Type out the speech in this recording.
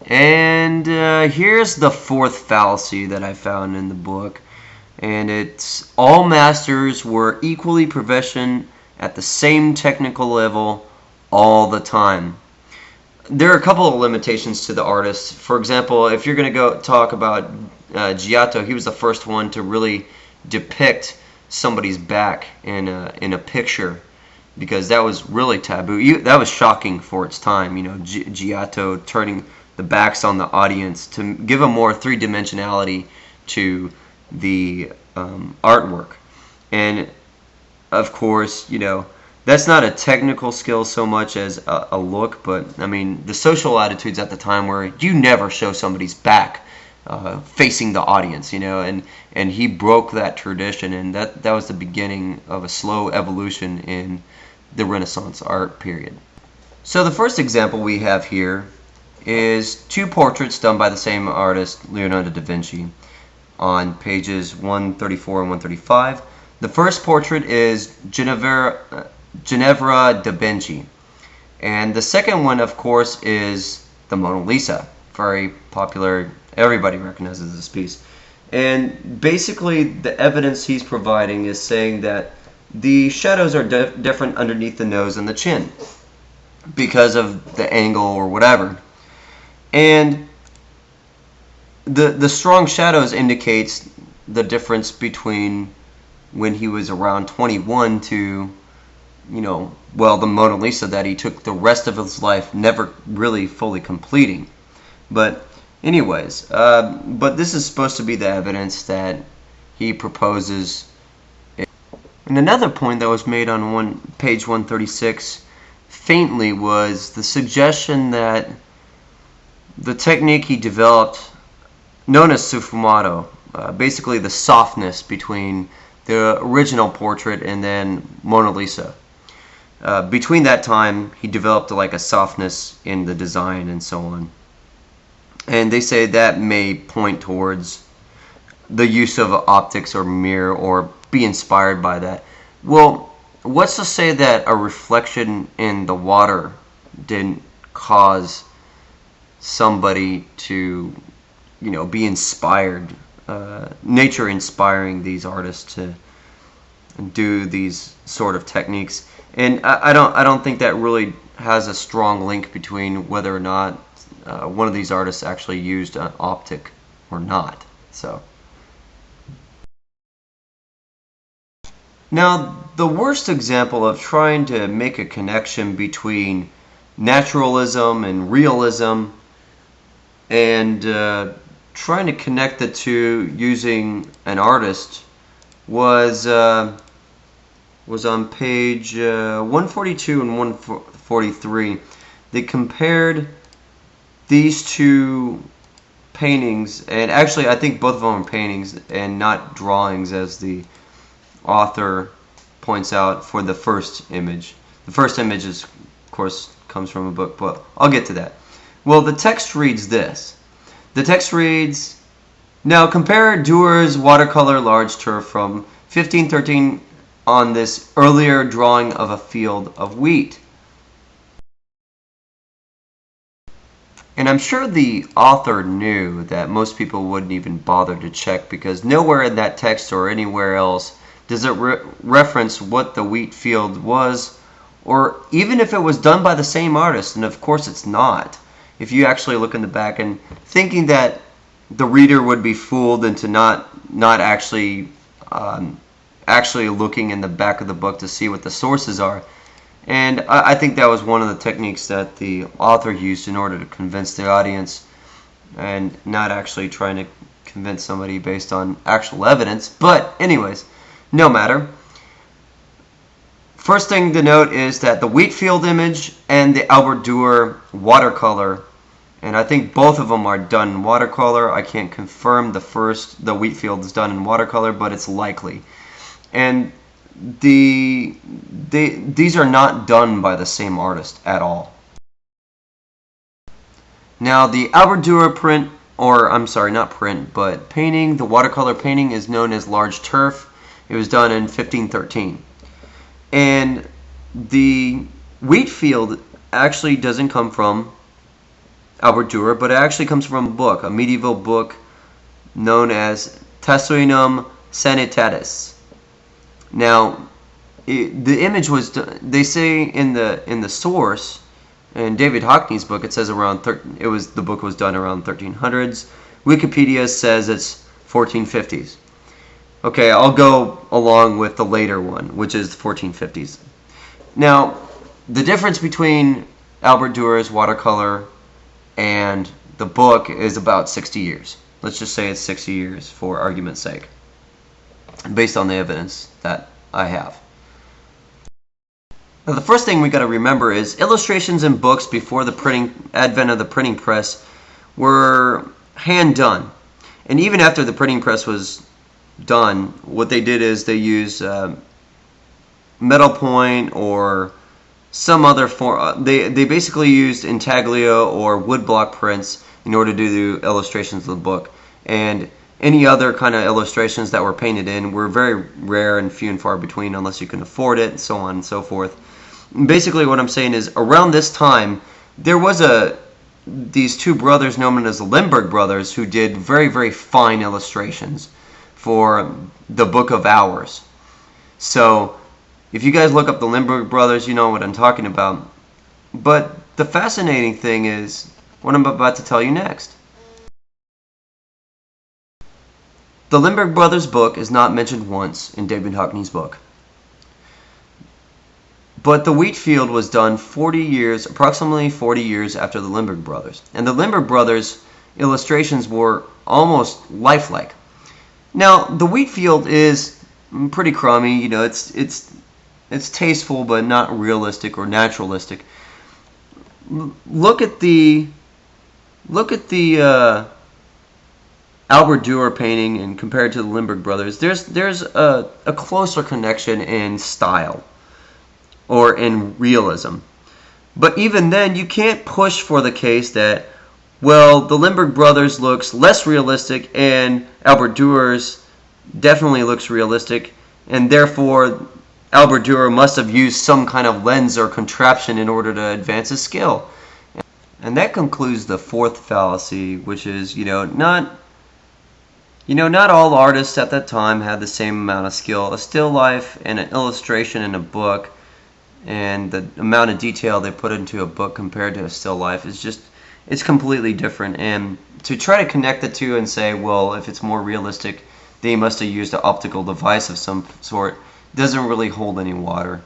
And here's the fourth fallacy that I found in the book. And it's all masters were equally proficient at the same technical level all the time. There are a couple of limitations to the artist. For example, if you're going to go talk about Giotto, he was the first one to really depict somebody's back in a picture, because that was really taboo. That was shocking for its time. Giotto turning the backs on the audience to give a more three-dimensionality to the artwork. And of course, that's not a technical skill so much as a look, but I mean, the social attitudes at the time were you never show somebody's back facing the audience, and he broke that tradition, and that was the beginning of a slow evolution in the Renaissance art period. So the first example we have here is two portraits done by the same artist, Leonardo da Vinci, on pages 134 and 135. The first portrait is Ginevra da Vinci, and the second one, of course, is the Mona Lisa, very popular. Everybody recognizes this piece. And basically the evidence he's providing is saying that the shadows are different underneath the nose and the chin because of the angle or whatever. And the strong shadows indicates the difference between when he was around 21 to, the Mona Lisa that he took the rest of his life never really fully completing. But anyways, but this is supposed to be the evidence that he proposes. And another point that was made on page 136 faintly was the suggestion that the technique he developed, known as sfumato, basically the softness between the original portrait and then Mona Lisa. Between that time, he developed like a softness in the design and so on. And they say that may point towards the use of optics or mirror or be inspired by that. Well, what's to say that a reflection in the water didn't cause somebody to, be inspired, nature inspiring these artists to do these sort of techniques? And I don't think that really has a strong link between whether or not one of these artists actually used an optic or not. So now the worst example of trying to make a connection between naturalism and realism and trying to connect the two using an artist was on page 142 and 143. They compared these two paintings, and actually I think both of them are paintings and not drawings, as the author points out for the first image. The first image is, of course, comes from a book, but I'll get to that. Well, the text reads this. The text reads, now compare Duer's watercolor large turf from 1513 on this earlier drawing of a field of wheat. And I'm sure the author knew that most people wouldn't even bother to check, because nowhere in that text or anywhere else does it reference what the wheat field was, or even if it was done by the same artist, and of course it's not. If you actually look in the back, and thinking that the reader would be fooled into not actually looking in the back of the book to see what the sources are. And I think that was one of the techniques that the author used in order to convince the audience, and not actually trying to convince somebody based on actual evidence. But anyways, no matter. First thing to note is that the wheat field image and the Albert Durer watercolor, and I think both of them are done in watercolor. I can't confirm the wheat field is done in watercolor, but it's likely. And these are not done by the same artist at all. Now the Albert Durer print, or I'm sorry, not print, but painting, the watercolor painting is known as Large Turf. It was done in 1513. And the wheat field actually doesn't come from Albert Dürer, but it actually comes from a book, a medieval book known as Tessinum Sanitatis. Now, the image was, they say in the source, in David Hockney's book, it says the book was done around 1300s. Wikipedia says it's 1450s. Okay, I'll go along with the later one, which is 1450s. Now, the difference between Albert Dürer's watercolor and the book is about 60 years. Let's just say it's 60 years for argument's sake, based on the evidence that I have. Now, the first thing we got to remember is illustrations in books before the advent of the printing press were hand done, and even after the printing press was done, what they did is they used metal point or some other form. They basically used intaglio or woodblock prints in order to do the illustrations of the book, and any other kind of illustrations that were painted in were very rare and few and far between unless you can afford it, and so on and so forth. Basically what I'm saying is around this time there was these two brothers known as the Limburg brothers who did very, very fine illustrations for the Book of Hours. So if you guys look up the Limburg brothers, you know what I'm talking about. But the fascinating thing is what I'm about to tell you next. The Limburg brothers' book is not mentioned once in Debunking Hockney's book. But the wheat field was done approximately 40 years after the Limburg brothers. And the Limburg brothers' illustrations were almost lifelike. Now, the wheat field is pretty crummy, you know, it's tasteful but not realistic or naturalistic. Look at the Albert Dürer painting and compared to the Limburg brothers. There's a closer connection in style or in realism. But even then, you can't push for the case that, well, the Limburg brothers looks less realistic and Albert Dürer's definitely looks realistic, and therefore Albert Dürer must have used some kind of lens or contraption in order to advance his skill. And that concludes the fourth fallacy, which is, not all artists at that time had the same amount of skill. A still life and an illustration in a book and the amount of detail they put into a book compared to a still life is it's completely different. And to try to connect the two and say, well, if it's more realistic, they must have used an optical device of some sort, doesn't really hold any water.